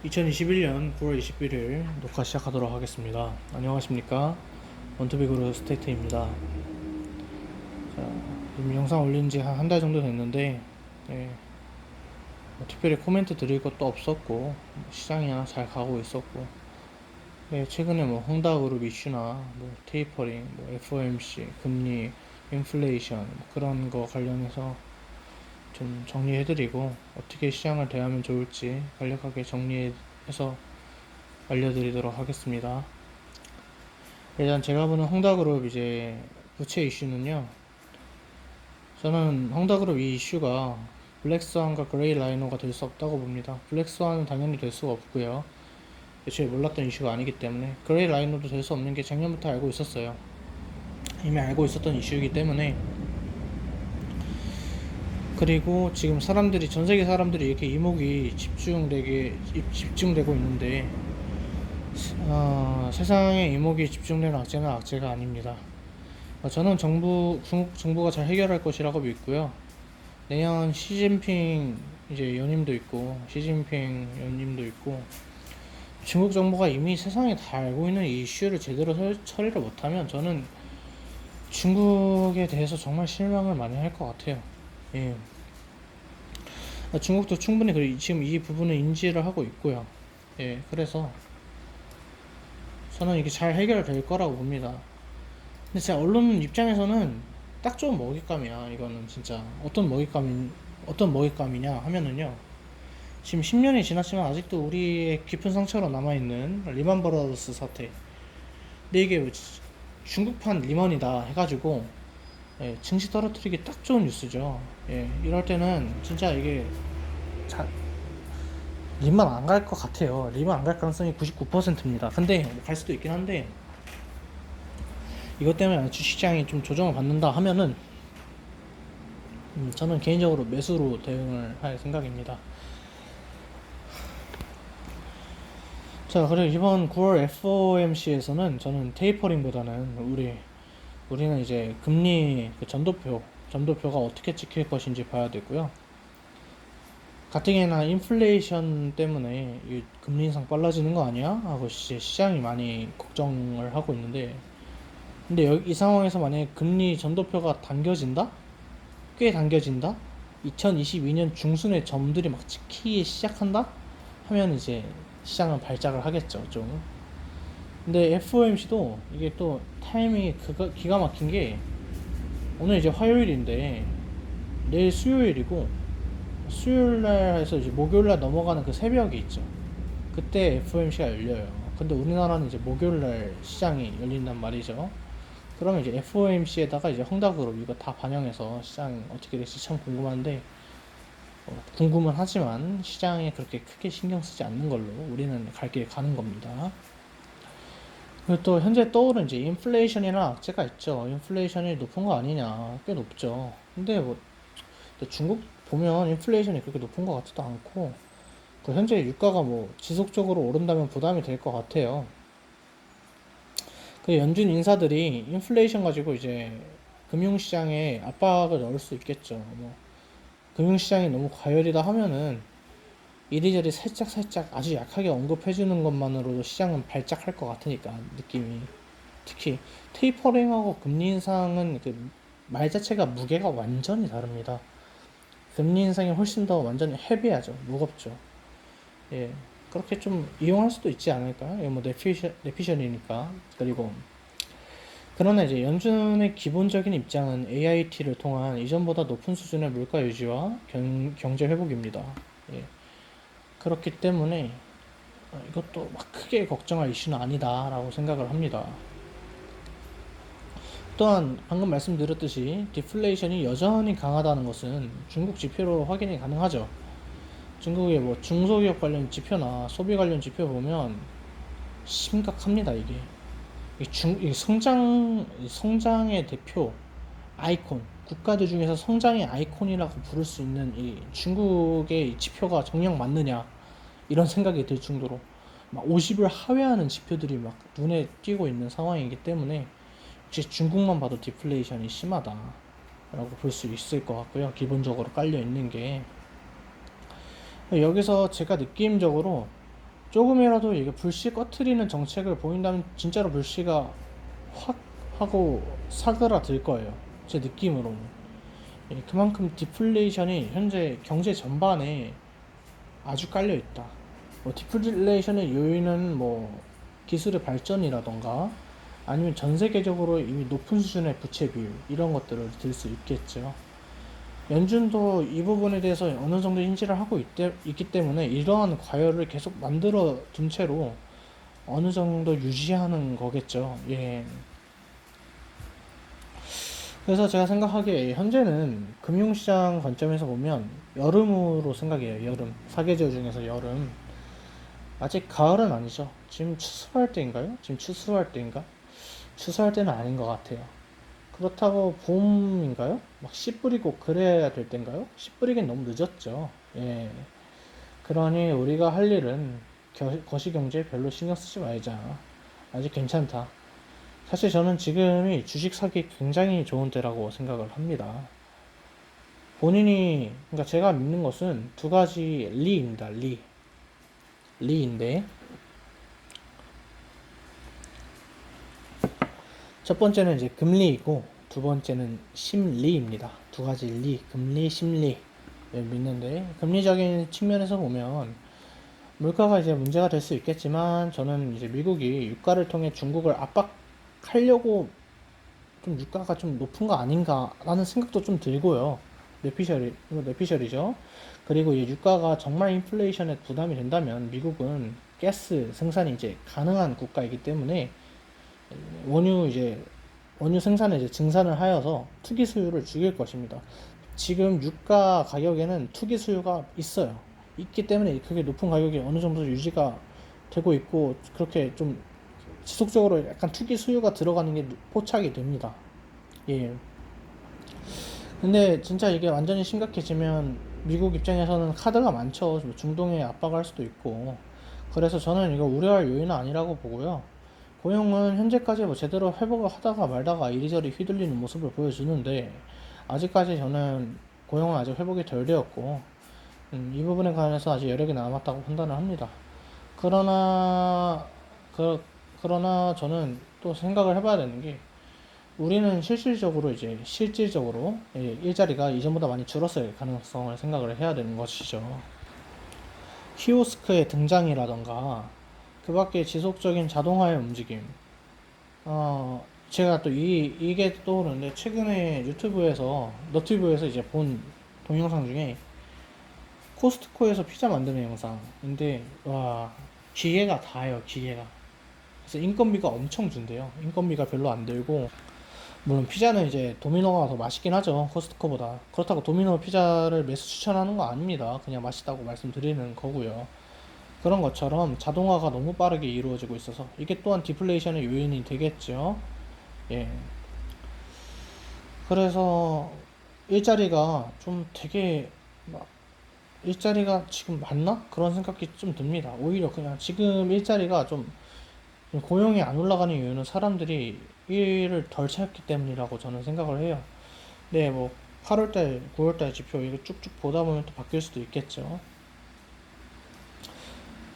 2021년 9월 21일 녹화 시작하도록 하겠습니다. 안녕하십니까, 원투빅그룹 스테이트입니다. 자, 지금 영상 올린 지 한 달 정도 됐는데, 특별히 코멘트 드릴 것도 없었고, 시장이나 잘 가고 있었고, 최근에 뭐 홍다그룹 이슈나 뭐 테이퍼링, 뭐 FOMC, 금리, 인플레이션, 뭐 그런 거 관련해서 좀 정리해드리고, 어떻게 시장을 대하면 좋을지 간략하게 정리해서 알려드리도록 하겠습니다. 일단 제가 보는 홍다그룹 이제 부채 이슈는요, 저는 홍다그룹 이 이슈가 블랙스완과 그레이 라이너가 될 수 없다고 봅니다. 블랙스완은 당연히 될 수가 없고요, 애초에 몰랐던 이슈가 아니기 때문에. 그레이 라이너도 될 수 없는 게 작년부터 알고 있었어요. 이미 알고 있었던 이슈이기 때문에. 그리고 지금 사람들이, 전 세계 사람들이 이렇게 이목이 집중되고 있는데, 세상에 이목이 집중되는 악재는 악재가 아닙니다. 저는 중국 정부가 잘 해결할 것이라고 믿고요. 내년 시진핑 이제 연임도 있고, 중국 정부가 이미 세상에 다 알고 있는 이 이슈를 제대로 처리를 못하면 저는 중국에 대해서 정말 실망을 많이 할 것 같아요. 예. 중국도 충분히 지금 이 부분을 인지를 하고 있고요. 예, 그래서 저는 이게 잘 해결될 거라고 봅니다. 근데 진짜 언론 입장에서는 딱 좋은 먹잇감이야. 이거는 진짜 어떤 먹잇감이냐 하면은요, 지금 10년이 지났지만 아직도 우리의 깊은 상처로 남아있는 리만 브라더스 사태. 근데 이게 중국판 리먼이다 해가지고 증시 떨어뜨리기 딱 좋은 뉴스죠. 이럴 때는 진짜 이게 리만 안 갈 것 같아요. 리만 안 갈 가능성이 99%입니다. 근데 갈 수도 있긴 한데, 이것 때문에 주식시장이 좀 조정을 받는다 하면은 저는 개인적으로 매수로 대응을 할 생각입니다. 자, 그리고 이번 9월 FOMC에서는 저는 테이퍼링보다는 우리는 이제 금리 그 점도표가 어떻게 찍힐 것인지 봐야 되고요. 가뜩이나 인플레이션 때문에 이 금리 인상 빨라지는 거 아니야? 하고 시장이 많이 걱정을 하고 있는데, 근데 이 상황에서 만약에 금리 전도표가 꽤 당겨진다? 2022년 중순에 점들이 막 찍히기 시작한다? 하면 이제 시장은 발작을 하겠죠, 좀. 근데 FOMC도 이게 또 타이밍이 기가 막힌 게, 오늘 이제 화요일인데 내일 수요일이고, 수요일날 해서 이제 목요일날 넘어가는 그 새벽이 있죠. 그때 FOMC가 열려요. 근데 우리나라는 이제 목요일날 시장이 열린단 말이죠. 그러면 이제 FOMC에다가 이제 홍다그룹 이거 다 반영해서 시장 어떻게 될지 참 궁금한데, 궁금은 하지만 시장에 그렇게 크게 신경 쓰지 않는 걸로 우리는 갈 길 가는 겁니다. 그리고 또 현재 떠오른 이제 인플레이션이라는 악재가 있죠. 인플레이션이 높은 거 아니냐? 꽤 높죠. 근데 뭐 중국 보면 인플레이션이 그렇게 높은 것 같지도 않고, 현재 유가가 뭐 지속적으로 오른다면 부담이 될 것 같아요. 그 연준 인사들이 인플레이션 가지고 이제 금융시장에 압박을 넣을 수 있겠죠. 뭐 금융시장이 너무 과열이다 하면은 이리저리 살짝 아주 약하게 언급해주는 것만으로도 시장은 발작할 것 같으니까, 느낌이. 특히 테이퍼링하고 금리 인상은 그 말 자체가 무게가 완전히 다릅니다. 금리 인상이 훨씬 더 완전히 헤비하죠. 무겁죠. 예, 그렇게 좀 이용할 수도 있지 않을까? 이거 뭐 내피셜이니까. 그리고 그러나 이제 연준의 기본적인 입장은 AIT를 통한 이전보다 높은 수준의 물가 유지와 경제 회복입니다. 예, 그렇기 때문에 이것도 막 크게 걱정할 이슈는 아니다라고 생각을 합니다. 또한 방금 말씀드렸듯이 디플레이션이 여전히 강하다는 것은 중국 지표로 확인이 가능하죠. 중국의 뭐 중소기업 관련 지표나 소비 관련 지표 보면 심각합니다. 이게 성장의 대표 아이콘, 국가들 중에서 성장의 아이콘이라고 부를 수 있는 이 중국의 이 지표가 정녕 맞느냐, 이런 생각이 들 정도로 막 50을 하회하는 지표들이 막 눈에 띄고 있는 상황이기 때문에 역시 중국만 봐도 디플레이션이 심하다라고 볼 수 있을 것 같고요. 기본적으로 깔려 있는 게. 여기서 제가 느낌적으로 조금이라도 이게 불씨 꺼트리는 정책을 보인다면 진짜로 불씨가 확 하고 사그라들 거예요. 제 느낌으로는. 예, 그만큼 디플레이션이 현재 경제 전반에 아주 깔려 있다. 뭐 디플레이션의 요인은 뭐 기술의 발전이라던가 아니면 전 세계적으로 이미 높은 수준의 부채 비율 이런 것들을 들 수 있겠죠. 연준도 이 부분에 대해서 어느 정도 인지를 하고 있기 때문에 이러한 과열을 계속 만들어 둔 채로 어느 정도 유지하는 거겠죠. 예. 그래서 제가 생각하기에 현재는 금융시장 관점에서 보면 여름으로 생각해요. 여름. 사계절 중에서 여름. 아직 가을은 아니죠. 지금 추수할 때인가요? 지금 추수할 때인가? 추수할 때는 아닌 것 같아요. 그렇다고 봄인가요? 막 씨 뿌리고 그래야 될 때인가요? 씨 뿌리긴 너무 늦었죠. 예. 그러니 우리가 할 일은 거시경제에 별로 신경 쓰지 말자. 아직 괜찮다. 사실 저는 지금이 주식 사기 굉장히 좋은 때라고 생각을 합니다. 그러니까 제가 믿는 것은 두 가지 리입니다. 리인데, 첫 번째는 이제 금리이고, 두 번째는 심리입니다. 두 가지 금리, 심리. 믿는데, 금리적인 측면에서 보면, 물가가 이제 문제가 될 수 있겠지만, 저는 이제 미국이 유가를 통해 중국을 압박하려고 좀 유가가 좀 높은 거 아닌가라는 생각도 좀 들고요. 이거 뇌피셜이죠. 그리고 이 유가가 정말 인플레이션에 부담이 된다면 미국은 가스 생산이 이제 가능한 국가이기 때문에 원유 이제 원유 생산에 이제 증산을 하여서 투기 수요를 죽일 것입니다. 지금 유가 가격에는 투기 수요가 있어요. 있기 때문에 그게 높은 가격이 어느 정도 유지가 되고 있고 그렇게 좀 지속적으로 약간 투기 수요가 들어가는 게 포착이 됩니다. 예. 근데 진짜 이게 완전히 심각해지면 미국 입장에서는 카드가 많죠. 중동에 압박할 수도 있고. 그래서 저는 이거 우려할 요인은 아니라고 보고요. 고용은 현재까지 뭐 제대로 회복을 하다가 말다가 이리저리 휘둘리는 모습을 보여주는데 아직까지 저는 고용은 아직 회복이 덜 되었고 이 부분에 관해서 아직 여력이 남았다고 판단을 합니다. 그러나 그, 그러나 저는 또 생각을 해봐야 되는 게 우리는 실질적으로 일자리가 이전보다 많이 줄었을 가능성을 생각을 해야 되는 것이죠. 키오스크의 등장이라던가 그 밖에 지속적인 자동화의 움직임. 제가 또 이게 떠오르는데 최근에 너튜브에서 이제 본 동영상 중에 코스트코에서 피자 만드는 영상. 근데 와 기계가 다예요, 기계가. 그래서 인건비가 엄청 준대요. 인건비가 별로 안 들고 물론 피자는 이제 도미노가 더 맛있긴 하죠, 코스트코보다. 그렇다고 도미노 피자를 매수 추천하는 거 아닙니다. 그냥 맛있다고 말씀드리는 거고요. 그런 것처럼 자동화가 너무 빠르게 이루어지고 있어서 이게 또한 디플레이션의 요인이 되겠죠. 예. 그래서 일자리가 좀 되게 막 일자리가 지금 맞나? 그런 생각이 좀 듭니다. 오히려 그냥 지금 일자리가 좀 고용이 안 올라가는 이유는 사람들이 일을 덜 찾기 때문이라고 저는 생각을 해요. 네, 뭐 8월달, 9월달 지표 이거 쭉쭉 보다 보면 또 바뀔 수도 있겠죠.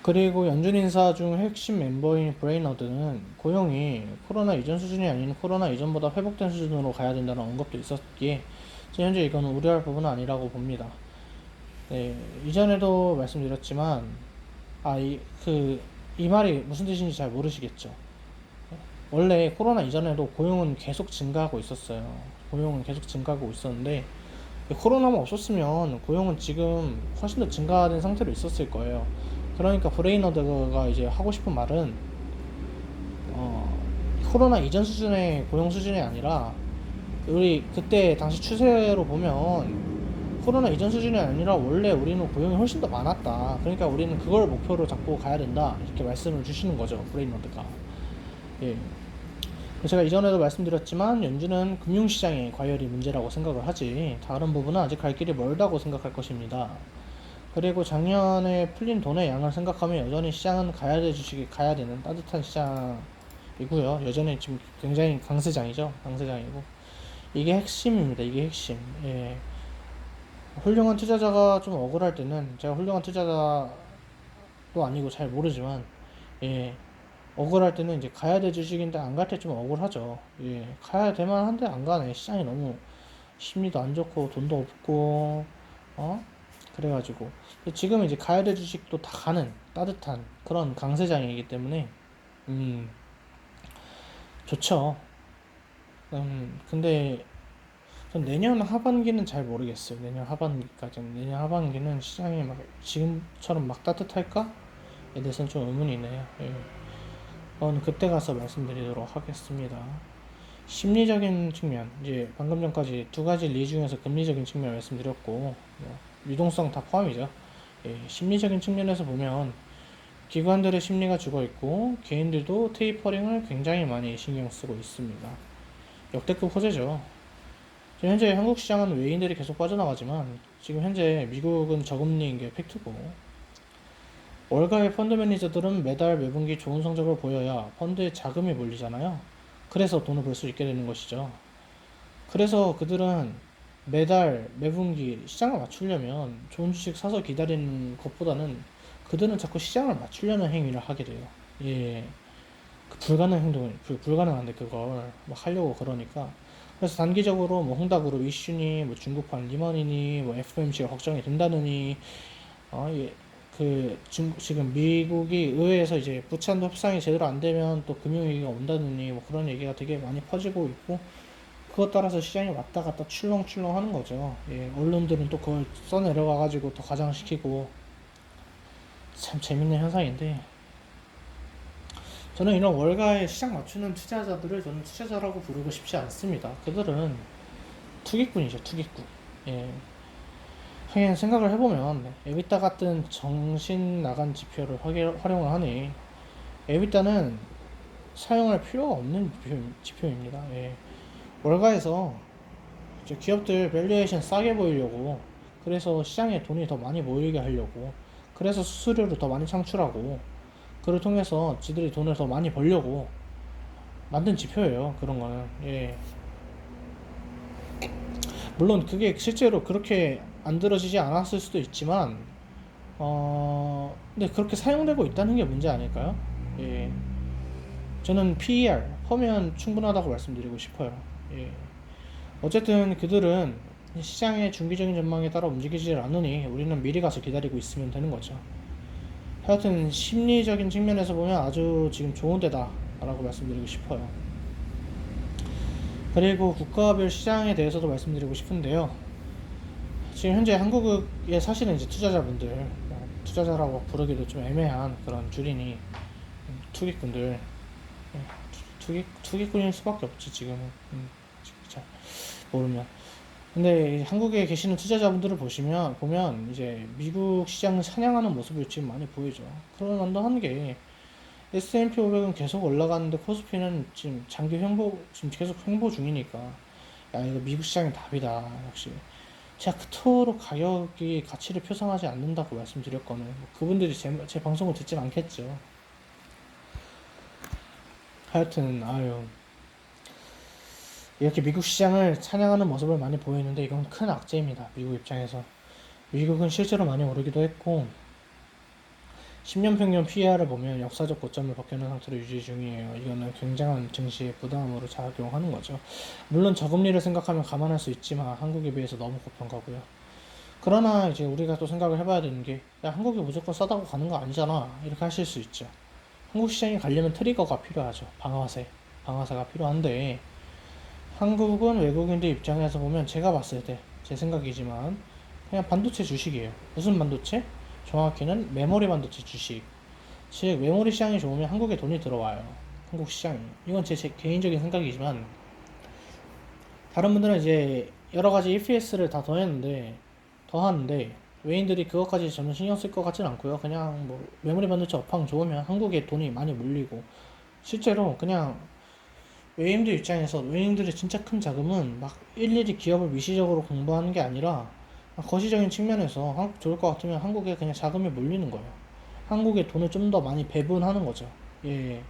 그리고 연준 인사 중 핵심 멤버인 브레이너드는 고용이 코로나 이전 수준이 아닌 코로나 이전보다 회복된 수준으로 가야 된다는 언급도 있었기에 현재 이거는 우려할 부분은 아니라고 봅니다. 네, 이전에도 말씀드렸지만 이 말이 무슨 뜻인지 잘 모르시겠죠. 원래 코로나 이전에도 고용은 계속 증가하고 있었어요. 고용은 계속 증가하고 있었는데 코로나만 없었으면 고용은 지금 훨씬 더 증가된 상태로 있었을 거예요. 그러니까 브레이너드가 이제 하고 싶은 말은 코로나 이전 수준의 고용 수준이 아니라 우리 그때 당시 추세로 보면 코로나 이전 수준이 아니라 원래 우리는 고용이 훨씬 더 많았다. 그러니까 우리는 그걸 목표로 잡고 가야 된다. 이렇게 말씀을 주시는 거죠, 브레이너드가. 예. 제가 이전에도 말씀드렸지만 연준은 금융시장의 과열이 문제라고 생각을 하지 다른 부분은 아직 갈 길이 멀다고 생각할 것입니다. 그리고 작년에 풀린 돈의 양을 생각하면 여전히 시장은 주식이 가야 되는 따뜻한 시장이고요. 여전히 지금 굉장히 강세장이죠. 강세장이고 이게 핵심입니다. 이게 핵심. 예. 훌륭한 투자자가 좀 억울할 때는 제가 훌륭한 투자자도 아니고 잘 모르지만, 예, 억울할 때는 이제 가야 될 주식인데 안 갈 때 좀 억울하죠. 예, 가야 될 만한데 안 가네. 시장이 너무 심리도 안 좋고 돈도 없고, 어? 그래가지고 지금 이제 가야 될 주식도 다 가는 따뜻한 그런 강세장이기 때문에 음 좋죠. 근데 전 내년 하반기는 잘 모르겠어요. 내년 하반기까지는. 내년 하반기는 시장이 막 지금처럼 막 따뜻할까에 대해서는 좀 의문이네요. 예. 그때 가서 말씀드리도록 하겠습니다. 심리적인 측면, 이제 방금 전까지 두 가지 리 중에서 금리적인 측면 말씀드렸고, 유동성 다 포함이죠. 예, 심리적인 측면에서 보면 기관들의 심리가 죽어 있고 개인들도 테이퍼링을 굉장히 많이 신경 쓰고 있습니다. 역대급 호재죠. 지금 현재 한국 시장은 외인들이 계속 빠져나가지만 지금 현재 미국은 저금리인 게 팩트고, 월가의 펀드 매니저들은 매달 매분기 좋은 성적을 보여야 펀드에 자금이 몰리잖아요. 그래서 돈을 벌 수 있게 되는 것이죠. 그래서 그들은 매달 매분기 시장을 맞추려면 좋은 주식 사서 기다리는 것보다는 그들은 자꾸 시장을 맞추려는 행위를 하게 돼요. 예, 그 불가능 행동을 불가능한데 그걸 막 하려고 그러니까. 그래서 단기적으로 뭐 홍다그룹 이슈니 뭐 중국판 리먼이니 뭐 FOMC가 걱정이 된다느니, 예, 지금 미국이 의회에서 이제 부채한도 협상이 제대로 안 되면 또 금융위기가 온다느니 뭐 그런 얘기가 되게 많이 퍼지고 있고, 그것 따라서 시장이 왔다 갔다 출렁출렁 하는 거죠. 예, 언론들은 또 그걸 써내려가가지고 더 과장시키고, 참 재밌는 현상인데, 저는 이런 월가의 시장 맞추는 투자자들을 저는 투자자라고 부르고 싶지 않습니다. 그들은 투기꾼이죠, 투기꾼. 예. 하긴 생각을 해보면 에비타 같은 정신 나간 지표를 활용을 하니, 에비타는 사용할 필요가 없는 지표입니다. 예. 월가에서 이제 기업들 밸류에이션 싸게 보이려고, 그래서 시장에 돈이 더 많이 모이게 하려고, 그래서 수수료를 더 많이 창출하고, 그를 통해서 지들이 돈을 더 많이 벌려고 만든 지표예요. 그런 거는. 예. 물론 그게 실제로 그렇게 안 들어지지 않았을 수도 있지만, 근데 그렇게 사용되고 있다는 게 문제 아닐까요? 예. 저는 PER, 퍼면 충분하다고 말씀드리고 싶어요. 예. 어쨌든 그들은 시장의 중기적인 전망에 따라 움직이지 않으니 우리는 미리 가서 기다리고 있으면 되는 거죠. 하여튼 심리적인 측면에서 보면 아주 지금 좋은 데다 라고 말씀드리고 싶어요. 그리고 국가별 시장에 대해서도 말씀드리고 싶은데요. 지금 현재 한국에 사실은 이제 투자자분들, 투자자라고 부르기도 좀 애매한 그런 줄이니 투기꾼들, 투기꾼일 수밖에 없지 지금은. 잘 모르면. 근데 한국에 계시는 투자자분들을 보면 이제 미국 시장을 사냥하는 모습을 지금 많이 보이죠. 그럴 만도 한 게 S&P 500은 계속 올라가는데 코스피는 지금 지금 계속 횡보 중이니까, 야, 이거 미국 시장이 답이다. 역시 제가 그토록 가격이 가치를 표상하지 않는다고 말씀드렸거든요. 그분들이 제 방송을 듣진 않겠죠. 하여튼 이렇게 미국 시장을 찬양하는 모습을 많이 보이는데 이건 큰 악재입니다. 미국 입장에서. 미국은 실제로 많이 오르기도 했고, 10년 평균 PER을 보면 역사적 고점을 벗겨난 상태로 유지 중이에요. 이거는 굉장한 증시의 부담으로 작용하는 거죠. 물론 저금리를 생각하면 감안할 수 있지만 한국에 비해서 너무 고평가고요. 그러나 이제 우리가 또 생각을 해봐야 되는 게, 야, 한국이 무조건 싸다고 가는 거 아니잖아, 이렇게 하실 수 있죠. 한국 시장이 가려면 트리거가 필요하죠. 방아쇠가 필요한데, 한국은 외국인들 입장에서 보면 제가 봤을 때 제 생각이지만 그냥 반도체 주식이에요. 무슨 반도체? 정확히는 메모리 반도체 주식. 즉 메모리 시장이 좋으면 한국에 돈이 들어와요. 한국 시장이. 이건 제 개인적인 생각이지만, 다른 분들은 이제 여러 가지 EPS를 다 더하는데 외인들이 그것까지 저는 신경 쓸 것 같진 않고요. 그냥 뭐 메모리 반도체 업황 좋으면 한국에 돈이 많이 물리고, 실제로 그냥 외인들의 진짜 큰 자금은 막 일일이 기업을 미시적으로 공부하는 게 아니라 거시적인 측면에서 한국 좋을 것 같으면 한국에 그냥 자금이 몰리는 거예요. 한국에 돈을 좀 더 많이 배분하는 거죠. 예.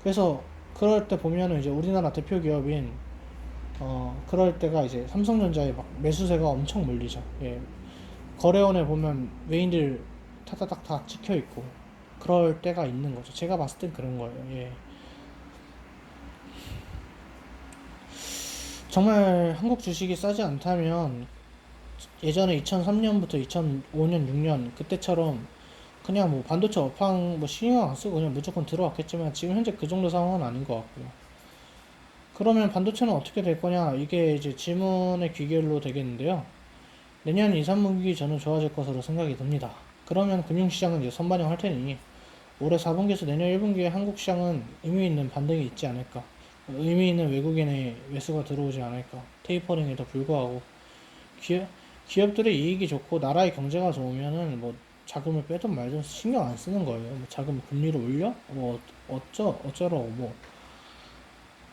그래서 그럴 때 보면은 이제 우리나라 대표 기업인 그럴 때가 이제 삼성전자에 막 매수세가 엄청 몰리죠. 예. 거래원에 보면 외인들 타다닥 다 찍혀 있고 그럴 때가 있는 거죠. 제가 봤을 땐 그런 거예요. 예. 정말 한국 주식이 싸지 않다면 예전에 2003년부터 2005년, 6년 그때처럼 그냥 뭐 반도체 업황 뭐 신경 안 쓰고 그냥 무조건 들어왔겠지만 지금 현재 그 정도 상황은 아닌 것 같고요. 그러면 반도체는 어떻게 될 거냐? 이게 이제 질문의 귀결로 되겠는데요. 내년 2, 3분기 저는 좋아질 것으로 생각이 듭니다. 그러면 금융시장은 이제 선반영할 테니 올해 4분기에서 내년 1분기에 한국 시장은 의미 있는 반등이 있지 않을까. 의미 있는 외국인의 매수가 들어오지 않을까. 테이퍼링에도 불구하고 기업, 기업들의 이익이 좋고 나라의 경제가 좋으면은 뭐 자금을 빼든 말든 신경 안 쓰는 거예요. 뭐 자금 금리를 올려? 뭐 어쩌라고 뭐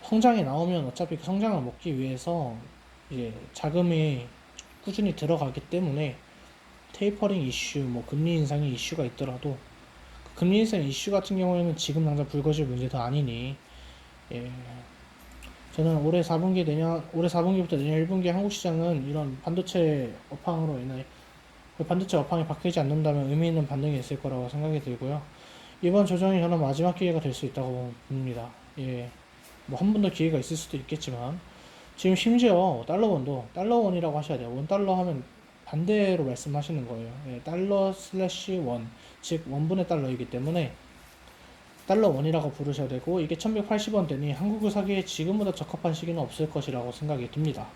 성장이 나오면 어차피 그 성장을 먹기 위해서 이제 자금이 꾸준히 들어가기 때문에 테이퍼링 이슈, 뭐 금리 인상의 이슈가 있더라도 그 금리 인상 이슈 같은 경우에는 지금 당장 불거질 문제도 아니니 예, 저는 올해 4분기부터 내년 1분기 한국 시장은 이런 반도체 업황으로 인해 그 반도체 업황이 바뀌지 않는다면 의미 있는 반등이 있을 거라고 생각이 들고요. 이번 조정이 저는 마지막 기회가 될 수 있다고 봅니다. 예, 뭐 한 번 더 기회가 있을 수도 있겠지만 지금 심지어 달러원이라고 하셔야 돼요. 원 달러 하면 반대로 말씀하시는 거예요. 예, 달러 슬래시 원, 즉 원분의 달러이기 때문에 달러 원이라고 부르셔야 되고 이게 1180원대니 한국을 사기에 지금보다 적합한 시기는 없을 것이라고 생각이 듭니다.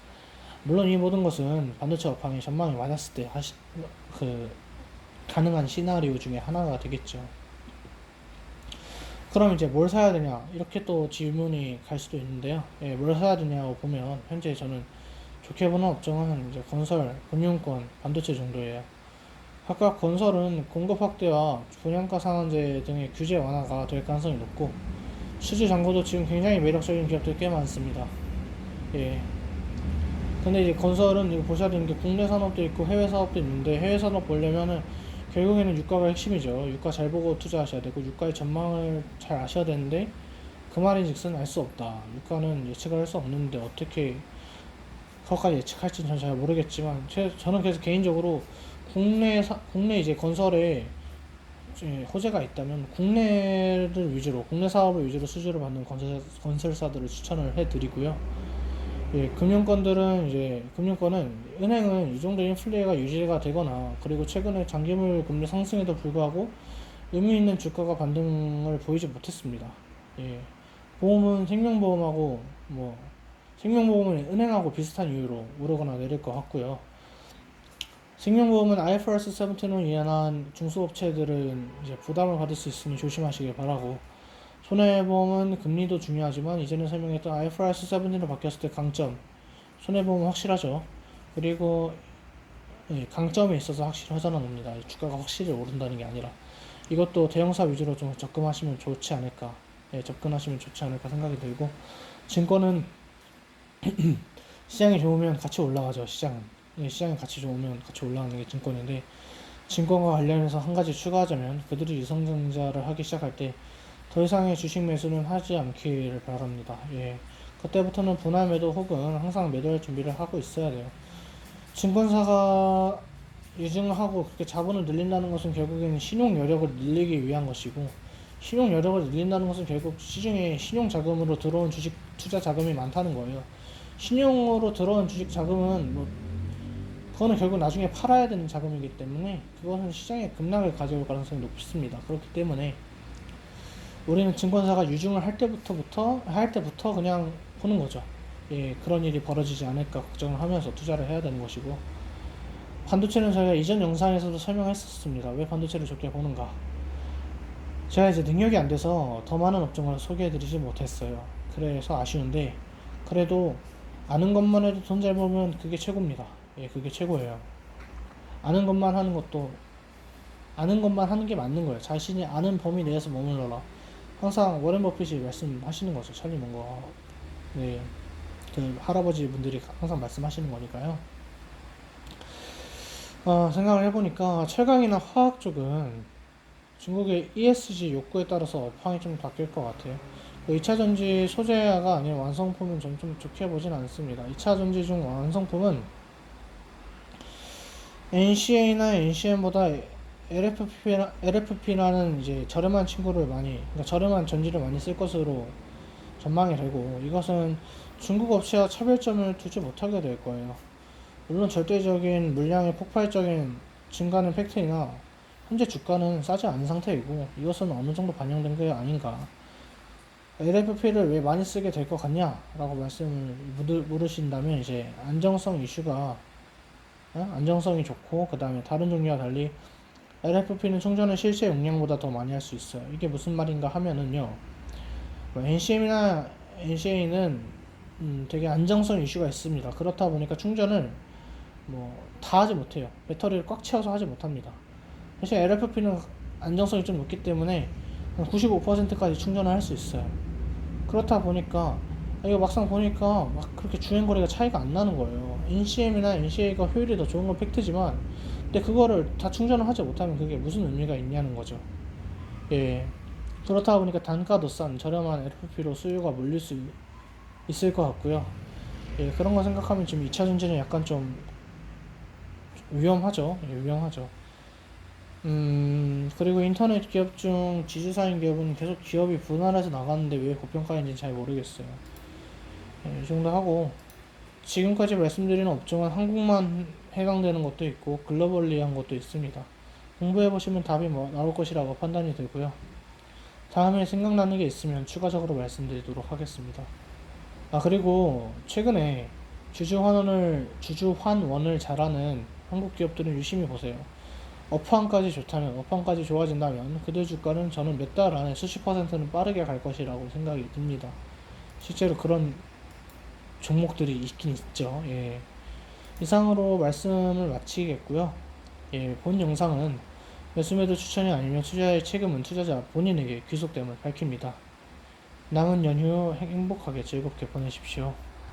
물론 이 모든 것은 반도체 업황의 전망이 맞았을 때 그 가능한 시나리오 중에 하나가 되겠죠. 그럼 이제 뭘 사야 되냐 이렇게 또 질문이 갈 수도 있는데요. 예, 뭘 사야 되냐고 보면 현재 저는 좋게 보는 업종은 이제 건설, 금융권, 반도체 정도예요. 각각 건설은 공급 확대와 분양가 상한제 등의 규제 완화가 될 가능성이 높고 수주 잔고도 지금 굉장히 매력적인 기업들 꽤 많습니다. 예. 근데 이제 건설은 이거 보셔야 되는 게 국내 산업도 있고 해외 사업도 있는데 해외 산업 보려면은 결국에는 유가가 핵심이죠. 유가 잘 보고 투자하셔야 되고 유가의 전망을 잘 아셔야 되는데 그 말인즉슨 알 수 없다. 유가는 예측을 할 수 없는데 어떻게 그것까지 예측할지는 저는 잘 모르겠지만 저는 그래서 개인적으로 국내 이제 건설에 이제 호재가 있다면 국내를 위주로 국내 사업을 위주로 수주를 받는 건설사들을 추천을 해드리고요. 예, 금융권은 은행은 이 정도 인플레가 유지가 되거나 그리고 최근에 장기물 금리 상승에도 불구하고 의미 있는 주가가 반등을 보이지 못했습니다. 예, 보험은 생명보험은 은행하고 비슷한 이유로 오르거나 내릴 것 같고요. 생명보험은 IFRS 17을 이해한 중소업체들은 이제 부담을 받을 수 있으니 조심하시길 바라고 손해보험은 금리도 중요하지만 이전에 설명했던 IFRS 17으로 바뀌었을 때 강점 손해보험은 확실하죠. 그리고 예, 강점에 있어서 확실히 허전합니다. 주가가 확실히 오른다는 게 아니라 이것도 대형사 위주로 좀 접근하시면 좋지 않을까 생각이 들고 증권은 시장이 좋으면 같이 올라가죠. 시장이 같이 좋으면 같이 올라가는 게 증권인데 증권과 관련해서 한 가지 추가하자면 그들이 유성증자를 하기 시작할 때 더 이상의 주식 매수는 하지 않기를 바랍니다. 예. 그때부터는 분할 매도 혹은 항상 매도할 준비를 하고 있어야 돼요. 증권사가 유증하고 그렇게 자본을 늘린다는 것은 결국에는 신용 여력을 늘리기 위한 것이고 신용 여력을 늘린다는 것은 결국 시중에 신용 자금으로 들어온 주식 투자 자금이 많다는 거예요. 신용으로 들어온 주식 자금은 뭐 그거는 결국 나중에 팔아야 되는 자금이기 때문에 그것은 시장에 급락을 가져올 가능성이 높습니다. 그렇기 때문에 우리는 증권사가 유증을 할 때부터 그냥 보는 거죠. 예, 그런 일이 벌어지지 않을까 걱정을 하면서 투자를 해야 되는 것이고 반도체는 저희가 이전 영상에서도 설명했었습니다. 왜 반도체를 좋게 보는가. 제가 이제 능력이 안 돼서 더 많은 업종을 소개해드리지 못했어요. 그래서 아쉬운데 그래도 아는 것만 해도 돈 잘 벌면 그게 최고입니다. 예, 그게 최고예요. 아는 것만 하는 게 맞는 거예요. 자신이 아는 범위 내에서 머물러라. 항상 워렌 버핏이 말씀하시는 거죠. 찰리 먼거 네, 그 할아버지 분들이 항상 말씀하시는 거니까요. 생각을 해보니까 철강이나 화학 쪽은 중국의 ESG 욕구에 따라서 업황이 좀 바뀔 것 같아요. 2차전지 소재가 아닌 완성품은 좀 좋게 보진 않습니다. 2차전지 중 완성품은 NCA나 NCM보다 LFP라는 이제 저렴한 친구를 많이, 그러니까 저렴한 전지를 많이 쓸 것으로 전망이 되고, 이것은 중국 업체와 차별점을 두지 못하게 될 거예요. 물론 절대적인 물량의 폭발적인 증가는 팩트이나 현재 주가는 싸지 않은 상태이고, 이것은 어느 정도 반영된 게 아닌가. LFP를 왜 많이 쓰게 될 것 같냐? 라고 말씀을 물으신다면, 이제 안정성 이슈가, 안정성이 좋고, 그 다음에 다른 종류와 달리 LFP는 충전을 실제 용량보다 더 많이 할 수 있어요. 이게 무슨 말인가 하면은요, NCM이나 NCA는 되게 안정성 이슈가 있습니다. 그렇다 보니까 충전을 다 하지 못해요. 배터리를 꽉 채워서 하지 못합니다. 사실 LFP는 안정성이 좀 높기 때문에 95%까지 충전을 할 수 있어요. 그렇다 보니까 이거 막상 보니까 막 그렇게 주행거리가 차이가 안 나는 거예요. NCM이나 NCA가 효율이 더 좋은 건 팩트지만, 근데 그거를 다 충전을 하지 못하면 그게 무슨 의미가 있냐는 거죠. 예. 그렇다 보니까 단가도 싼 저렴한 LFP로 수요가 몰릴 수 있을 것 같고요. 예, 그런 거 생각하면 지금 2차 전지는 약간 좀 위험하죠. 예, 위험하죠. 그리고 인터넷 기업 중 지주사인 기업은 계속 기업이 분할해서 나가는데 왜 고평가인지는 잘 모르겠어요. 예, 이 정도 하고, 지금까지 말씀드린 업종은 한국만 해당되는 것도 있고 글로벌리한 것도 있습니다. 공부해보시면 답이 나올 것이라고 판단이 되고요. 다음에 생각나는 게 있으면 추가적으로 말씀드리도록 하겠습니다. 아, 그리고 최근에 주주환원을 잘하는 한국 기업들은 유심히 보세요. 업황까지 좋아진다면 그들 주가는 저는 몇 달 안에 수십 퍼센트는 빠르게 갈 것이라고 생각이 듭니다. 실제로 그런 종목들이 있긴 있죠. 예. 이상으로 말씀을 마치겠고요. 예, 본 영상은 매수매도 추천이 아니면 투자의 책임은 투자자 본인에게 귀속됨을 밝힙니다. 남은 연휴 행복하게 즐겁게 보내십시오.